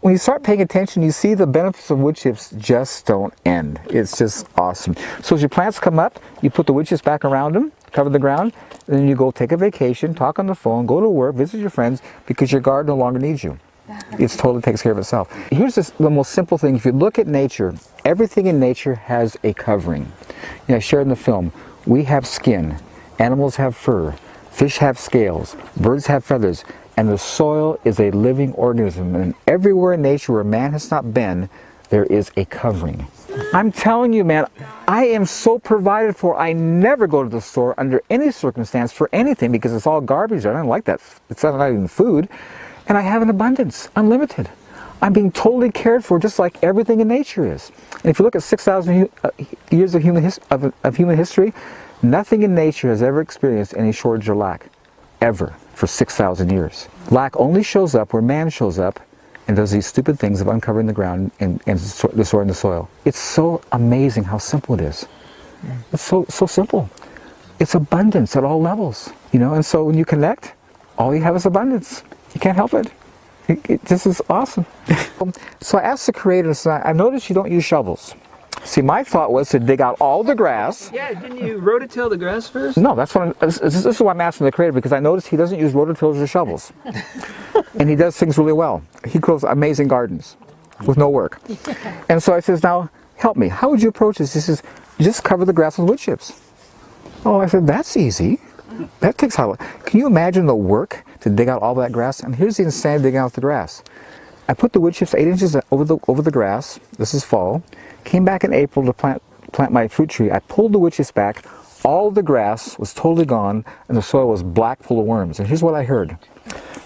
When you start paying attention, you see the benefits of wood chips just don't end. It's just awesome. So as your plants come up, you put the wood chips back around them, cover the ground, and then you go take a vacation, talk on the phone, go to work, visit your friends, because your garden no longer needs you. It totally takes care of itself. Here's the most simple thing. If you look at nature, everything in nature has a covering. I shared in the film, we have skin, animals have fur, fish have scales, birds have feathers, and the soil is a living organism. And everywhere in nature where man has not been, there is a covering. I'm telling you, man, I am so provided for. I never go to the store under any circumstance for anything because it's all garbage. I don't like that. It's not even food. And I have an abundance, unlimited. I'm being totally cared for just like everything in nature is. And if you look at 6,000 years of human history, nothing in nature has ever experienced any shortage or lack, ever, for 6,000 years. Lack only shows up where man shows up and does these stupid things of uncovering the ground and destroying the soil. It's so amazing how simple it is. It's so simple. It's abundance at all levels, and so when you connect, all you have is abundance. You can't help it. This is awesome. So I asked the creator, I noticed you don't use shovels. See, my thought was to dig out all the grass. Yeah, didn't you rototill the grass first? No, this is why I'm asking the creator, because I noticed he doesn't use rototillers or shovels. And he does things really well. He grows amazing gardens with no work. And so I says, now, help me. How would you approach this? He says, just cover the grass with wood chips. Oh, I said, that's easy. That takes how long? Can you imagine the work to dig out all that grass? And here's the insanity of digging out the grass. I put the wood chips 8 inches over the grass. This is fall. Came back in April to plant my fruit tree. I pulled the wood chips back. All the grass was totally gone, and the soil was black, full of worms. And here's what I heard.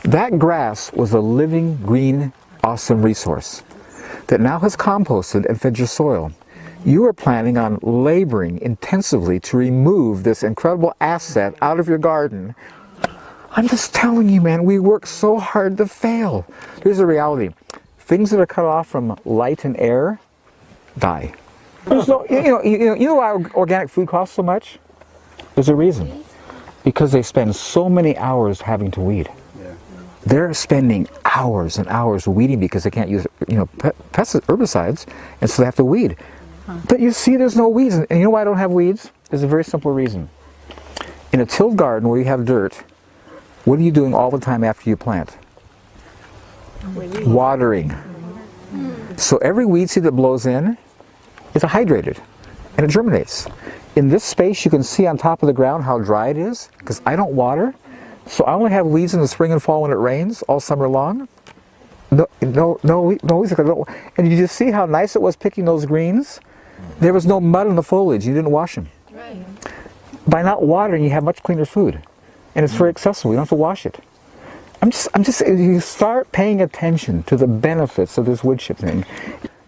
That grass was a living, green, awesome resource that now has composted and fed your soil. You are planning on laboring intensively to remove this incredible asset out of your garden. I'm just telling you, man, we work so hard to fail. Here's the reality. Things that are cut off from light and air die. There's no, you know why organic food costs so much? There's a reason. Because they spend so many hours having to weed. They're spending hours and hours weeding because they can't use, herbicides, and so they have to weed. But you see, there's no weeds. And you know why I don't have weeds? There's a very simple reason. In a tilled garden where you have dirt, what are you doing all the time after you plant? Watering. So every weed seed that blows in is hydrated and it germinates. In this space, you can see on top of the ground how dry it is because I don't water. So I only have weeds in the spring and fall when it rains all summer long. No weeds. And you just see how nice it was picking those greens. There was no mud in the foliage. You didn't wash them. Right. By not watering, you have much cleaner food, and it's very accessible. You don't have to wash it. I'm just. You start paying attention to the benefits of this wood chip thing.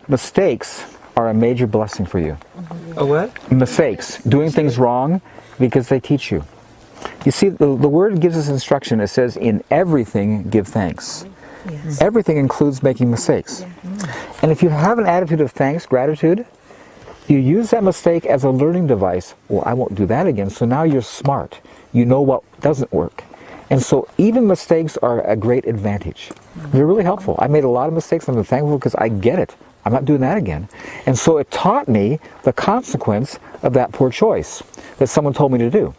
Mistakes are a major blessing for you. A what? Mistakes, doing things wrong, because they teach you. You see, the Word gives us instruction. It says, "In everything, give thanks." Yes. Everything includes making mistakes. Yeah. And if you have an attitude of thanks, gratitude, you use that mistake as a learning device. Well, I won't do that again. So now you're smart. You know what doesn't work. And so even mistakes are a great advantage. They're really helpful. I made a lot of mistakes and I'm thankful because I get it. I'm not doing that again. And so it taught me the consequence of that poor choice that someone told me to do.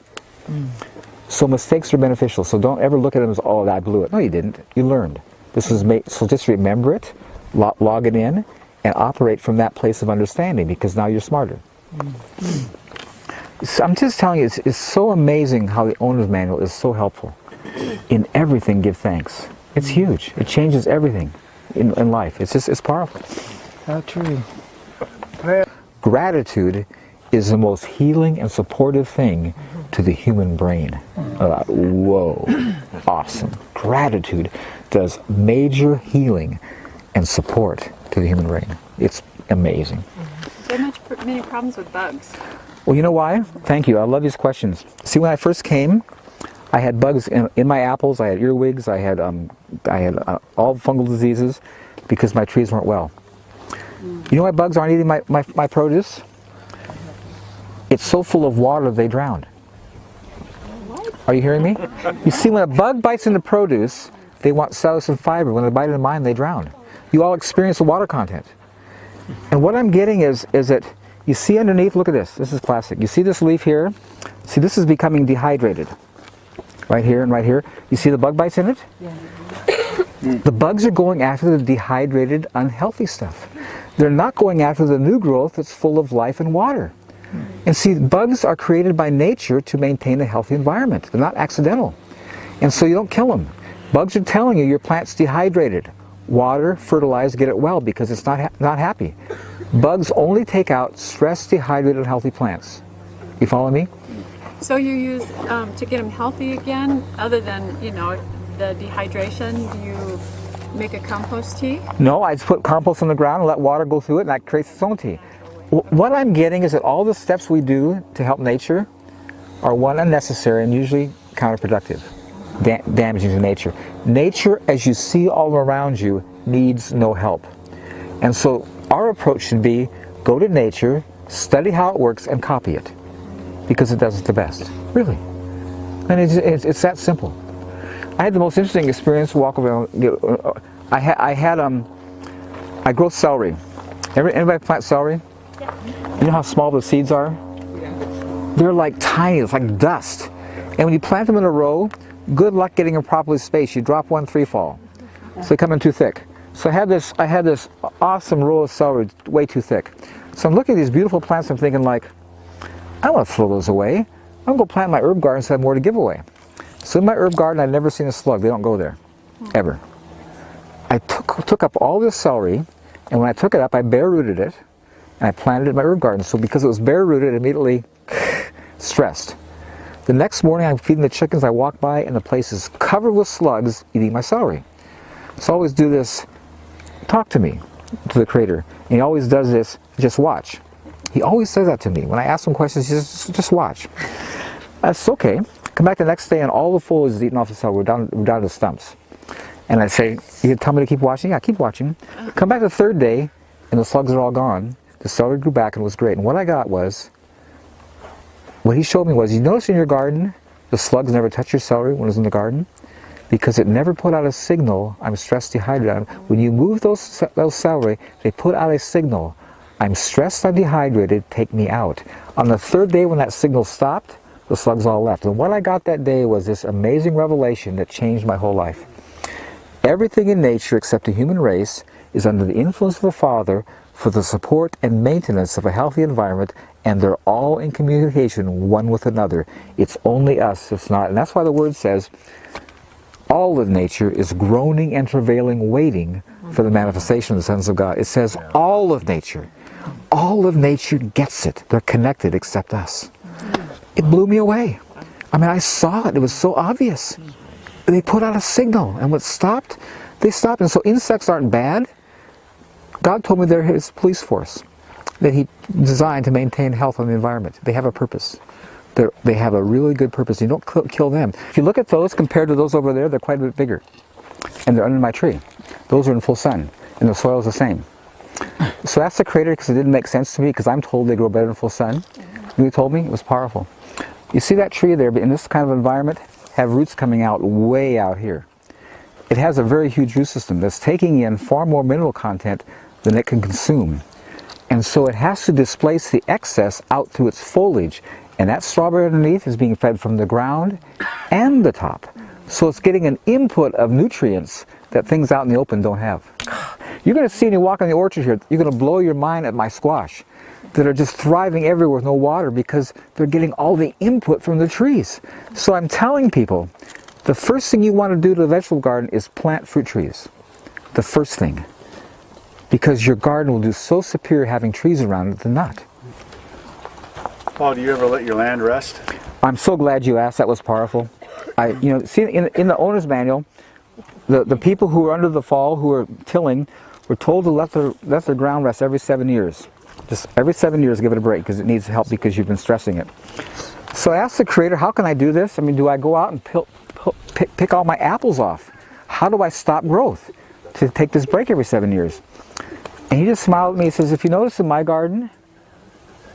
So mistakes are beneficial. So don't ever look at them as, oh, I blew it. No, you didn't. You learned. This is so just remember it, log it in, and operate from that place of understanding because now you're smarter. So I'm just telling you, it's so amazing how the owner's manual is so helpful. In everything, give thanks. It's huge. It changes everything in life. It's powerful. How true. Gratitude is the most healing and supportive thing to the human brain. Whoa, awesome. Gratitude does major healing and support to the human brain. It's amazing. So many problems with bugs. Well, you know why? Thank you. I love these questions. See, when I first came, I had bugs in my apples. I had earwigs. I had all fungal diseases because my trees weren't well. You know why bugs aren't eating my produce? It's so full of water they drown. Are you hearing me? You see, when a bug bites into produce, they want cellulose and fiber. When they bite into mine, they drown. you all experience the water content. And what I'm getting is that you see underneath, look at this. This is classic. You see this leaf here? See, this is becoming dehydrated. Right here and right here. You see the bug bites in it? Yeah. The bugs are going after the dehydrated, unhealthy stuff. They're not going after the new growth that's full of life and water. And see, bugs are created by nature to maintain a healthy environment. They're not accidental. And so you don't kill them. Bugs are telling you your plant's dehydrated. Water, fertilize, get it well, because it's not happy. Bugs only take out stressed, dehydrated, healthy plants. You follow me? So you use, to get them healthy again, other than, you know, the dehydration, do you make a compost tea? No, I just put compost on the ground and let water go through it, and that creates its own tea. What I'm getting is that all the steps we do to help nature are, one, unnecessary and usually counterproductive, damaging to nature. Nature, as you see all around you, needs no help. And so our approach should be, go to nature, study how it works, and copy it. Because it does it the best, really. And it's that simple. I had the most interesting experience walk around. I grow celery. Anybody plant celery? Yeah. You know how small the seeds are? They're like tiny, it's like dust. And when you plant them in a row, good luck getting them properly spaced. You drop one, three fall. So they come in too thick. So I had this awesome row of celery, way too thick. So I'm looking at these beautiful plants, I'm thinking like, I don't want to throw those away. I'm going to go plant my herb garden so I have more to give away. So in my herb garden, I've never seen a slug. They don't go there, ever. I took up all this celery, and when I took it up, I bare rooted it, and I planted it in my herb garden. So because it was bare rooted, it immediately stressed. The next morning, I'm feeding the chickens. I walk by, and the place is covered with slugs eating my celery. So I always do this, talk to me, to the Creator. And he always does this, just watch. He always says that to me. When I ask him questions, he says, just watch. That's okay. Come back the next day and all the foliage is eaten off the celery. We're down to stumps. And I say, you tell me to keep watching? Yeah, keep watching. Come back the third day and the slugs are all gone. The celery grew back and was great. And what I got was, what he showed me was, you notice in your garden, the slugs never touch your celery when it was in the garden? Because it never put out a signal, I'm stressed, dehydrated. When you move those celery, they put out a signal, I'm stressed, I'm dehydrated, take me out. On the third day when that signal stopped, the slugs all left. And what I got that day was this amazing revelation that changed my whole life. Everything in nature except the human race is under the influence of the Father for the support and maintenance of a healthy environment, and they're all in communication one with another. It's only us that's not. And that's why the Word says, all of nature is groaning and travailing, waiting for the manifestation of the sons of God. It says all of nature. All of nature gets it. They're connected except us. It blew me away. I mean, I saw it. It was so obvious. They put out a signal, and when it stopped, they stopped. And so insects aren't bad. God told me they're His police force that He designed to maintain health on the environment. They have a purpose. They have a really good purpose. You don't kill them. If you look at those compared to those over there, they're quite a bit bigger. And they're under my tree. Those are in full sun. And the soil is the same. So that's the Creator, because it didn't make sense to me, because I'm told they grow better in full sun. You told me? It was powerful. You see that tree there, but in this kind of environment, have roots coming out way out here. It has a very huge root system that's taking in far more mineral content than it can consume. And so it has to displace the excess out through its foliage. And that strawberry underneath is being fed from the ground and the top. So it's getting an input of nutrients that things out in the open don't have. You're going to see when you walk in the orchard here, you're going to blow your mind at my squash that are just thriving everywhere with no water because they're getting all the input from the trees. So I'm telling people, the first thing you want to do to the vegetable garden is plant fruit trees. The first thing. Because your garden will do so superior having trees around it than not. Paul, do you ever let your land rest? I'm so glad you asked. That was powerful. See in the owner's manual, the people who are under the fall, who are tilling, were told to let their ground rest every 7 years. Just every 7 years, give it a break because it needs help because you've been stressing it. So I asked the Creator, how can I do this? I mean, do I go out and pick all my apples off? How do I stop growth to take this break every 7 years? And he just smiled at me and says, if you notice in my garden,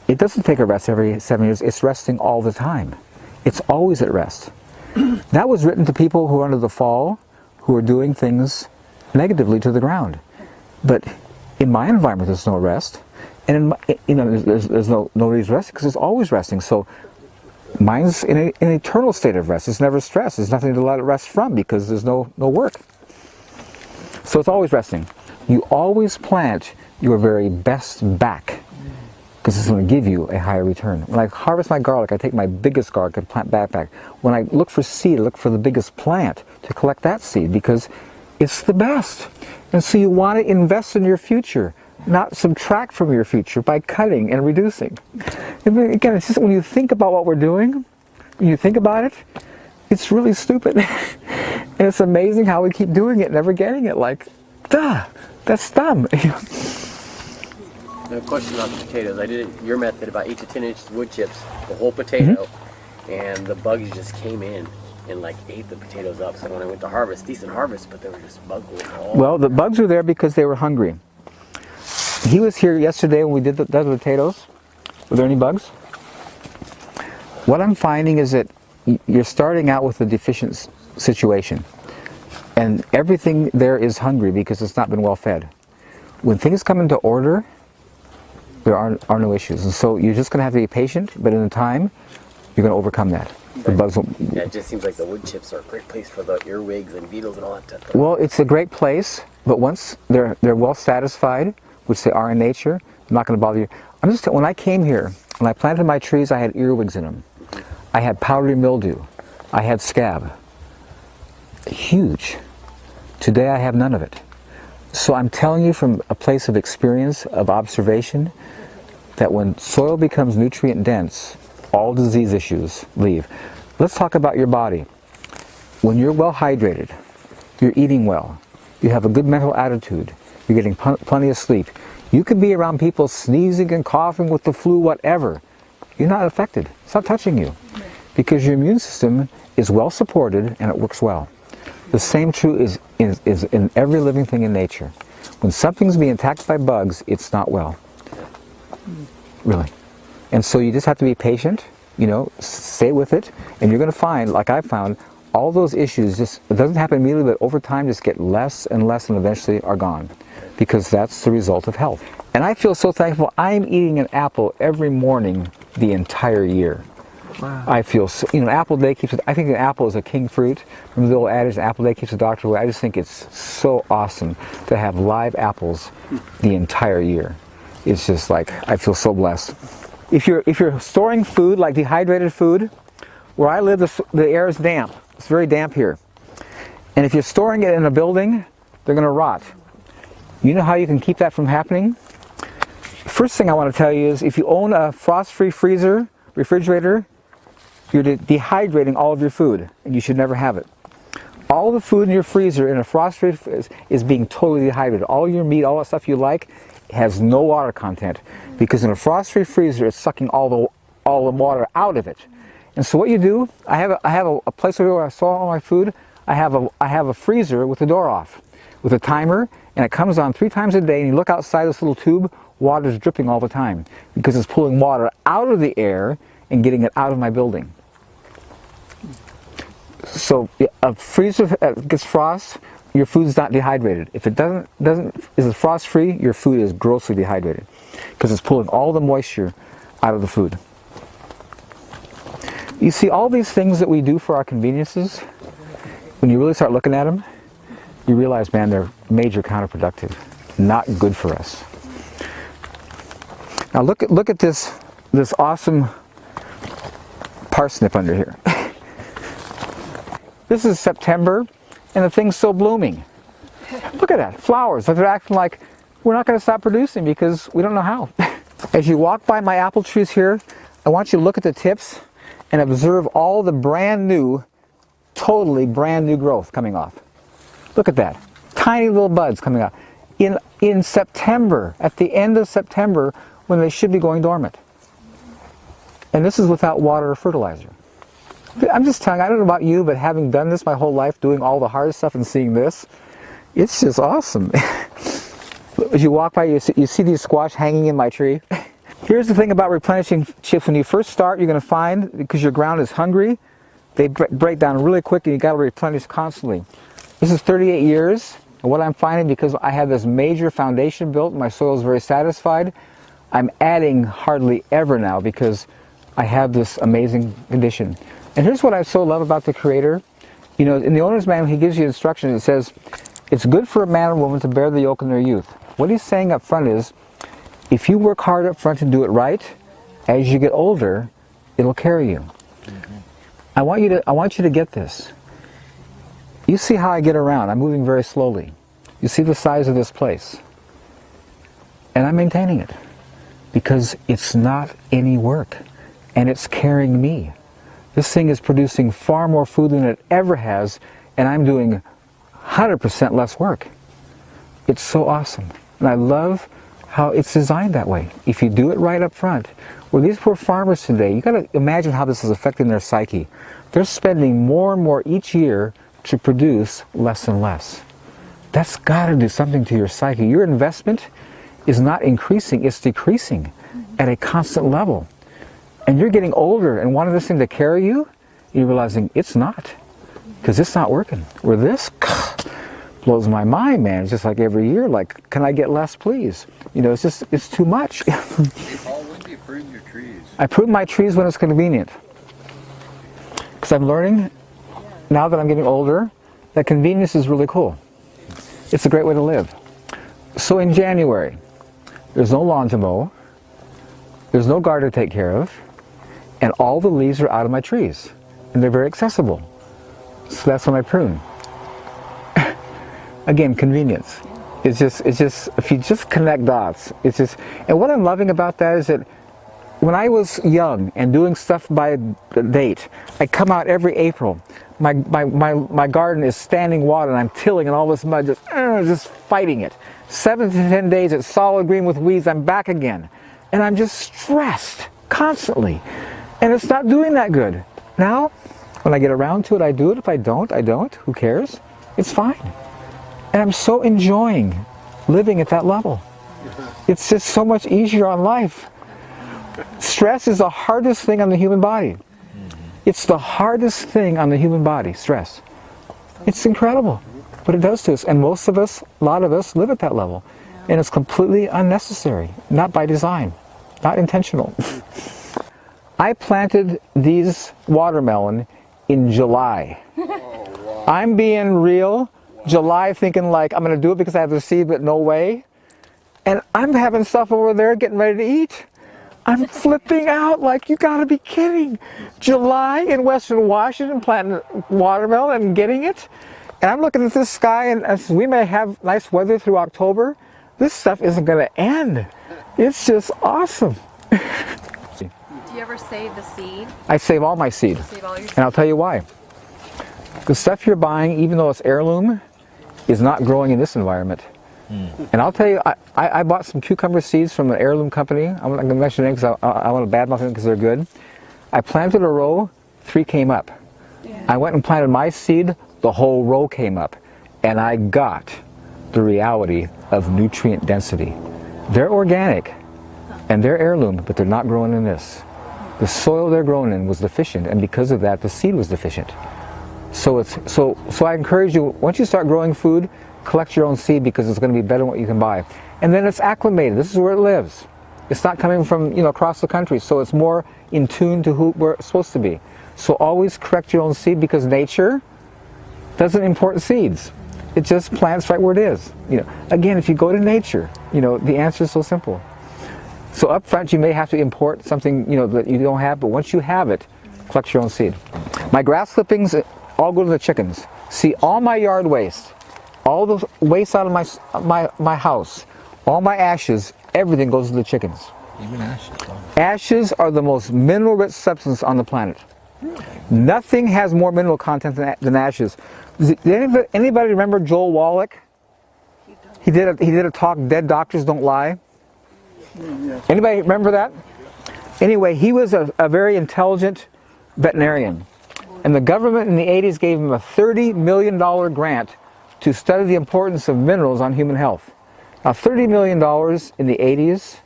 it doesn't take a rest every 7 years. It's resting all the time. It's always at rest. That was written to people who are under the fall, who are doing things negatively to the ground. But in my environment, there's no rest. And in my, there's nobody's resting because it's always resting. So mine's in an eternal state of rest. It's never stressed. There's nothing to let it rest from because there's no work. So it's always resting. You always plant your very best back because it's going to give you a higher return. When I harvest my garlic, I take my biggest garlic and plant back. When I look for seed, I look for the biggest plant to collect that seed because it's the best. And so you want to invest in your future, not subtract from your future by cutting and reducing. And again, it's just when you think about what we're doing, when you think about it, it's really stupid. And it's amazing how we keep doing it, never getting it. Like, duh, that's dumb. A question on the potatoes. I did your method about 8 to 10 inches wood chips, the whole potato, and the bugs just came in and like ate the potatoes up. So when I went to harvest, decent harvest, but there were just bugs all. Well, the bugs were there because they were hungry. He was here yesterday when we did the potatoes. Were there any bugs? What I'm finding is that you're starting out with a deficient situation. And everything there is hungry because it's not been well fed. When things come into order, there are no issues. And so you're just going to have to be patient, but in time, you're going to overcome that. The bugs won't. Yeah, it just seems like the wood chips are a great place for the earwigs and beetles and all that stuff. Well, it's a great place, but once they're well satisfied, which they are in nature, I'm not going to bother you. When I came here, when I planted my trees, I had earwigs in them. I had powdery mildew. I had scab. Huge. Today I have none of it. So I'm telling you from a place of experience, of observation, that when soil becomes nutrient dense, all disease issues leave. Let's talk about your body. When you're well hydrated, you're eating well, you have a good mental attitude, you're getting plenty of sleep, you could be around people sneezing and coughing with the flu, whatever. You're not affected. It's not touching you because your immune system is well supported and it works well. The same is in every living thing in nature. When something's being attacked by bugs, it's not well. Really. And so you just have to be patient, stay with it, and you're going to find, like I found, all those issues it doesn't happen immediately, but over time just get less and less and eventually are gone. Because that's the result of health. And I feel so thankful. I'm eating an apple every morning the entire year. Wow. I feel so, apple day keeps it. I think an apple is a king fruit. Remember the old adage, apple day keeps the doctor away? I just think it's so awesome to have live apples the entire year. It's just like, I feel so blessed. If you're storing food, like dehydrated food, where I live, the air is damp. It's very damp here. And if you're storing it in a building, they're going to rot. You know how you can keep that from happening? First thing I want to tell you is if you own a frost-free refrigerator, you're dehydrating all of your food, and you should never have it. All the food in your freezer in a frost-free is being totally dehydrated. All your meat, all that stuff you like, has no water content because in a frost-free freezer, it's sucking all the water out of it. And so what you do, I have a place where I store all my food. I have a freezer with the door off, with a timer, and it comes on 3 times a day. And you look outside this little tube, water's dripping all the time because it's pulling water out of the air and getting it out of my building. So a freezer gets frost, your food's not dehydrated. If it is frost-free, your food is grossly dehydrated because it's pulling all the moisture out of the food. You see, all these things that we do for our conveniences, when you really start looking at them, you realize, man, they're major counterproductive, not good for us. Now look at this awesome parsnip under here. This is September, and the thing's still blooming. Look at that, flowers. They're acting like we're not going to stop producing because we don't know how. As you walk by my apple trees here, I want you to look at the tips and observe all the brand new, totally brand new growth coming off. Look at that, tiny little buds coming out. In September, at the end of September, when they should be going dormant. And this is without water or fertilizer. I'm just telling you, I don't know about you, but having done this my whole life, doing all the hard stuff and seeing this, it's just awesome. As you walk by, you see these squash hanging in my tree. Here's the thing about replenishing chips. When you first start, you're going to find, because your ground is hungry, they break down really quick and you got to replenish constantly. This is 38 years, And what I'm finding, because I have this major foundation built, my soil is very satisfied, I'm adding hardly ever now because I have this amazing condition. And here's what I so love about the Creator. You know, in the owner's manual, he gives you instructions. It says, it's good for a man and woman to bear the yoke in their youth. What he's saying up front is, if you work hard up front and do it right, as you get older, it'll carry you. I want you to get this. You see how I get around. I'm moving very slowly. You see the size of this place. And I'm maintaining it because it's not any work and it's carrying me. This thing is producing far more food than it ever has, and I'm doing 100% less work. It's so awesome. And I love how it's designed that way. If you do it right up front. Well, these poor farmers today, you got to imagine how this is affecting their psyche. They're spending more and more each year to produce less and less. That's got to do something to your psyche. Your investment is not increasing, it's decreasing at a constant level. And you're getting older and wanting this thing to carry you, you're realizing it's not, because it's not working. Where this blows my mind, man. It's just like every year, like, can I get less, please? You know, it's too much. Paul, when do you prune your trees? I prune my trees when it's convenient. Because I'm learning, now that I'm getting older, that convenience is really cool. It's a great way to live. So in January, there's no lawn to mow, there's no garden to take care of, and all the leaves are out of my trees. And they're very accessible. So that's when I prune. Again, convenience. It's just, if you just connect dots, it's just, and what I'm loving about that is that when I was young and doing stuff by the date, I come out every April. My garden is standing water and I'm tilling and all this mud just fighting it. 7 to 10 days it's solid green with weeds, I'm back again. And I'm just stressed constantly. And it's not doing that good. Now, when I get around to it, I do it. If I don't, I don't. Who cares? It's fine. And I'm so enjoying living at that level. It's just so much easier on life. Stress is the hardest thing on the human body. It's the hardest thing on the human body, stress. It's incredible what it does to us. And most of us, a lot of us, live at that level. And it's completely unnecessary, not by design, not intentional. I planted these watermelon in July. I'm being real. July thinking like, I'm going to do it because I have the seed, but no way. And I'm having stuff over there getting ready to eat. I'm flipping out like, you got to be kidding. July in Western Washington planting watermelon and getting it. And I'm looking at this sky and we may have nice weather through October. This stuff isn't going to end. It's just awesome. Do you ever save the seed? I save all my seed. Save all your seed? And I'll tell you why. The stuff you're buying, even though it's heirloom, is not growing in this environment. And I'll tell you, I bought some cucumber seeds from an heirloom company. I'm not going to mention names because I want to badmouth them because they're good. I planted a row, 3 came up. Yeah. I went and planted my seed, the whole row came up. And I got the reality of nutrient density. They're organic and they're heirloom, but they're not growing in this. The soil they're growing in was deficient, and because of that, the seed was deficient. So I encourage you, once you start growing food, collect your own seed because it's going to be better than what you can buy. And then it's acclimated. This is where it lives. It's not coming from, you know, across the country, so it's more in tune to where it's supposed to be. So always correct your own seed because nature doesn't import seeds. It just plants right where it is. You know, again, if you go to nature, you know, the answer is so simple. So up front, you may have to import something, you know, that you don't have, but once you have it, collect your own seed. My grass clippings all go to the chickens. See, all my yard waste, all the waste out of my house, all my ashes, everything goes to the chickens. Even ashes. Ashes are the most mineral-rich substance on the planet. Nothing has more mineral content than ashes. Did anybody remember Joel Wallach? He did a talk, Dead Doctors Don't Lie. Anybody remember that? Anyway, he was a very intelligent veterinarian. And the government in the 80s gave him a $30 million grant to study the importance of minerals on human health. Now, $30 million in the 80s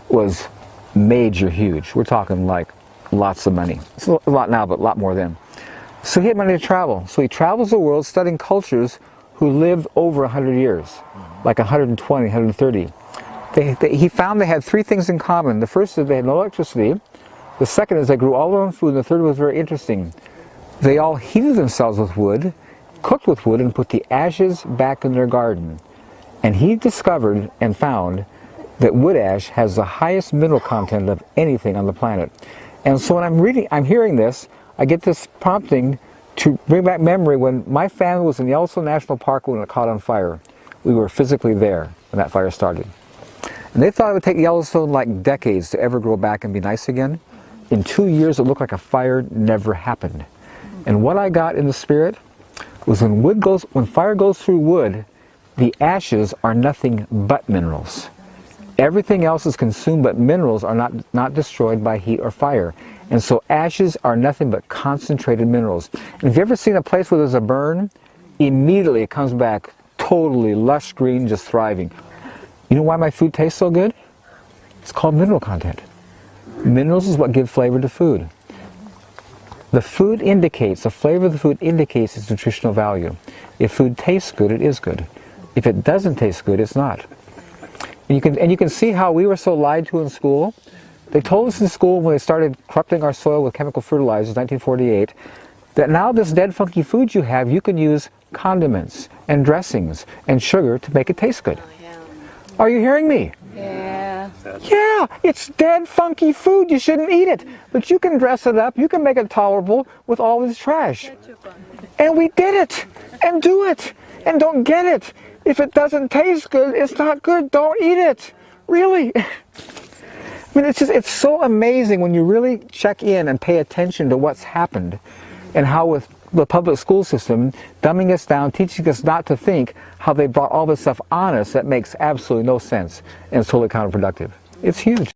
was major, huge. We're talking like lots of money. It's a lot now, but a lot more then. So he had money to travel. So he travels the world studying cultures who lived over 100 years, like 120, 130. He found they had three things in common. The first is they had no electricity. The second is they grew all their own food. And the third was very interesting. They all heated themselves with wood, cooked with wood, and put the ashes back in their garden. And he discovered and found that wood ash has the highest mineral content of anything on the planet. And so when I'm hearing this, I get this prompting to bring back memory when my family was in Yellowstone National Park when it caught on fire. We were physically there when that fire started. And they thought it would take Yellowstone like decades to ever grow back and be nice again. In 2 years, it looked like a fire never happened. And what I got in the spirit was when fire goes through wood, the ashes are nothing but minerals. Everything else is consumed, but minerals are not destroyed by heat or fire. And so ashes are nothing but concentrated minerals. And if you've ever seen a place where there's a burn, immediately it comes back totally lush green, just thriving. You know why my food tastes so good? It's called mineral content. Minerals is what give flavor to food. The flavor of the food indicates its nutritional value. If food tastes good, it is good. If it doesn't taste good, it's not. And you can see how we were so lied to in school. They told us in school when they started corrupting our soil with chemical fertilizers, 1948, that now this dead funky food you have, you can use condiments and dressings and sugar to make it taste good. Are you hearing me? Yeah. Yeah, it's dead funky food. You shouldn't eat it. But you can dress it up. You can make it tolerable with all this trash. And we did it. And do it. And don't get it. If it doesn't taste good, it's not good. Don't eat it. Really. I mean, it's so amazing when you really check in and pay attention to what's happened and how with the public school system dumbing us down, teaching us not to think, how they brought all this stuff on us that makes absolutely no sense and it's totally counterproductive. It's huge.